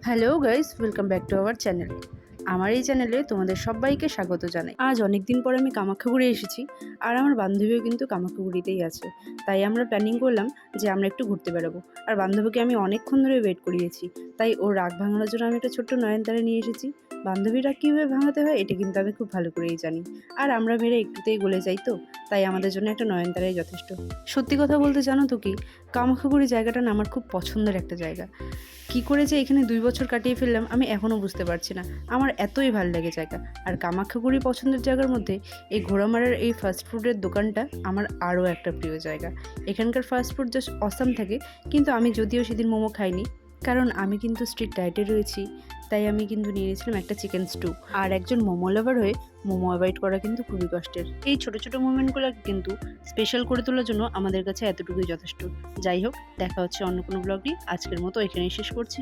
Hello guys, welcome back to our channel. আমার এই চ্যানেলে তোমাদের সবাইকে স্বাগত জানাই। আজ অনেক দিন পরে আমি কামাখ্যাগুড়ি এসেছি, আর আমার বান্ধবীও কিন্তু কামাখ্যাগুড়িতেই আছে। তাই আমরা প্ল্যানিং করলাম যে আমরা একটু ঘুরতে বেরোবো। আর বান্ধবীকে আমি অনেকক্ষণ ধরে ওয়েট করিয়েছি, তাই ওর রাগ ভাঙানোর জন্য আমি একটা ছোট্ট নয়নতারা নিয়ে এসেছি। বান্ধবীর রাগ কীভাবে ভাঙাতে হয় এটা কিন্তু আমি খুব ভালো করেই জানি। আর আমরা মেরে একটুতেই গলে যাই, তো তাই আমাদের জন্য একটা নয়নতারাই যথেষ্ট। সত্যি কথা বলতে জানো তো কি, কামাখ্যাগুড়ি জায়গাটা না আমার খুব পছন্দের একটা জায়গা। কি করে যে এখানে 2 বছর কাটিয়ে ফেললাম আমি এখনও বুঝতে পারছি না। আমার এতই ভালো লাগে জায়গা। আর কামাখ্যাগুড়ি পছন্দের জায়গার মধ্যে এই ঘোড়ামারার এই ফাস্ট ফুডের দোকানটা আমার আরও একটা প্রিয় জায়গা। এখানকার ফাস্ট ফুড জাস্ট অসাম থাকে, কিন্তু আমি যদিও সেদিন মোমো খাইনি, কারণ আমি কিন্তু স্ট্রিক্ট ডায়েটে রয়েছি। তাই আমি কিন্তু নিয়ে নিয়েছিলাম একটা চিকেন স্টু। আর একজন মোমো লাভার হয়ে মোমো অ্যাভয়েড করা কিন্তু খুবই কষ্টের। এই ছোটো ছোটো মোমেন্টগুলো কিন্তু স্পেশাল করে তোলার জন্য আমাদের কাছে এতটুকুই যথেষ্ট। যাই হোক, দেখা হচ্ছে অন্য কোনো ব্লগ নিয়ে। আজকের মতো এখানেই শেষ করছি।